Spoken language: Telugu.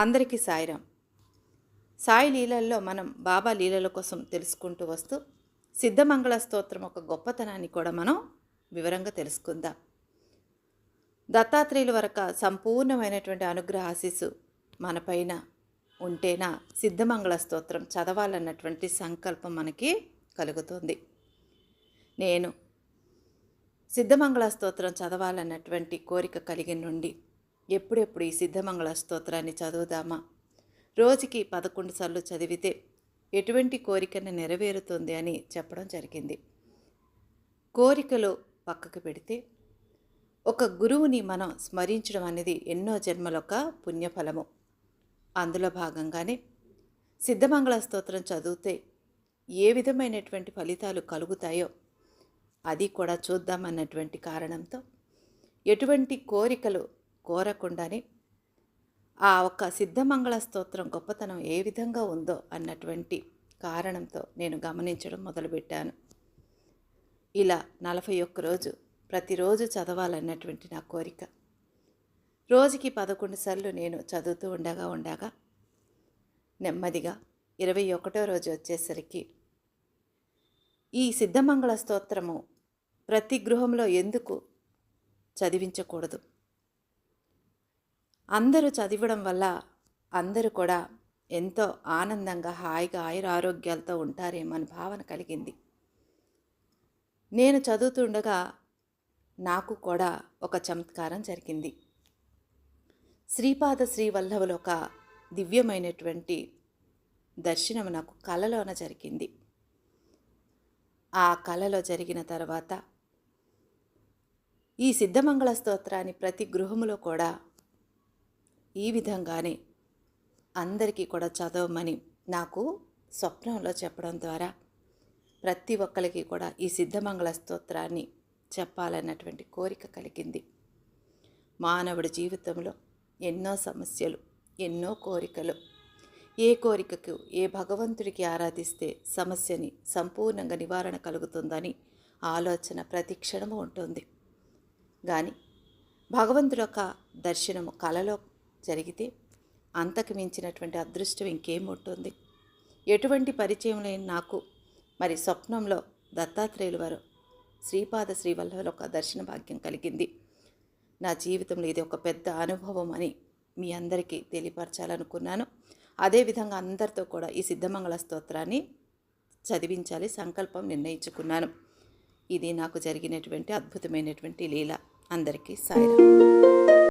అందరికీ సాయిరాం. సాయి లీలల్లో మనం బాబా లీలల కోసం తెలుసుకుంటూ వస్తూ సిద్ధమంగళ స్తోత్రం ఒక గొప్పతనాన్ని కూడా మనం వివరంగా తెలుసుకుందాం. దత్తాత్రేయుల వరకు సంపూర్ణమైనటువంటి అనుగ్రహ ఆశీస్సు మనపైన ఉంటేనా సిద్ధమంగళ స్తోత్రం చదవాలన్నటువంటి సంకల్పం మనకి కలుగుతుంది. నేను సిద్ధమంగళ స్తోత్రం చదవాలన్నటువంటి కోరిక కలిగిన నుండి ఎప్పుడెప్పుడు ఈ సిద్ధమంగళ స్తోత్రాన్ని చదువుదామా, రోజుకి 11 సార్లు చదివితే ఎటువంటి కోరికను నెరవేరుతుంది అని చెప్పడం జరిగింది. కోరికలు పక్కకు పెడితే ఒక గురువుని మనం స్మరించడం అనేది ఎన్నో జన్మలొక పుణ్యఫలము. అందులో భాగంగానే సిద్ధమంగళ స్తోత్రం చదివితే ఏ విధమైనటువంటి ఫలితాలు కలుగుతాయో అది కూడా చూద్దామన్నటువంటి కారణంతో ఎటువంటి కోరికలు కోరకుండానే ఆ ఒక్క సిద్ధమంగళ స్తోత్రం గొప్పతనం ఏ విధంగా ఉందో అన్నటువంటి కారణంతో నేను గమనించడం మొదలుపెట్టాను. ఇలా 41 రోజు ప్రతిరోజు చదవాలన్నటువంటి నా కోరిక. రోజుకి 11 సార్లు నేను చదువుతూ ఉండగా నెమ్మదిగా 21వ రోజు వచ్చేసరికి ఈ సిద్ధమంగళ స్తోత్రము ప్రతి గృహంలో ఎందుకు చదివించకూడదు, అందరూ చదివడం వల్ల అందరూ కూడా ఎంతో ఆనందంగా హాయిగా ఆయురారోగ్యాలతో ఉంటారేమని భావన కలిగింది. నేను చదువుతుండగా నాకు కూడా ఒక చమత్కారం జరిగింది. శ్రీపాద శ్రీవల్లభులు ఒక దివ్యమైనటువంటి దర్శనం నాకు కలలోన జరిగింది. ఆ కలలో జరిగిన తర్వాత ఈ సిద్ధమంగళ స్తోత్రాన్ని ప్రతి గృహములో కూడా ఈ విధంగానే అందరికీ కూడా చదవమని నాకు స్వప్నంలో చెప్పడం ద్వారా ప్రతి ఒక్కరికి కూడా ఈ సిద్ధమంగళ స్తోత్రాన్ని చెప్పాలన్నటువంటి కోరిక కలిగింది. మానవుడి జీవితంలో ఎన్నో సమస్యలు, ఎన్నో కోరికలు. ఏ కోరికకు ఏ భగవంతుడికి ఆరాధిస్తే సమస్యని సంపూర్ణంగా నివారణ కలుగుతుందని ఆలోచన ప్రతి క్షణము ఉంటుంది. కానీ భగవంతుడి యొక్క దర్శనము కలలో జరిగితే అంతకు మించినటువంటి అదృష్టం ఇంకేముంటుంది. ఎటువంటి పరిచయం లేని నాకు మరి స్వప్నంలో దత్తాత్రేయుల వారు శ్రీపాద శ్రీవల్లభుల ఒక దర్శన భాగ్యం కలిగింది. నా జీవితంలో ఇది ఒక పెద్ద అనుభవం అని మీ అందరికీ తెలియపరచాలనుకున్నాను. అదేవిధంగా అందరితో కూడా ఈ సిద్ధమంగళ స్తోత్రాన్ని చదివించాలి సంకల్పం నిర్ణయించుకున్నాను. ఇది నాకు జరిగినటువంటి అద్భుతమైనటువంటి లీల. అందరికీ సాయిరాం.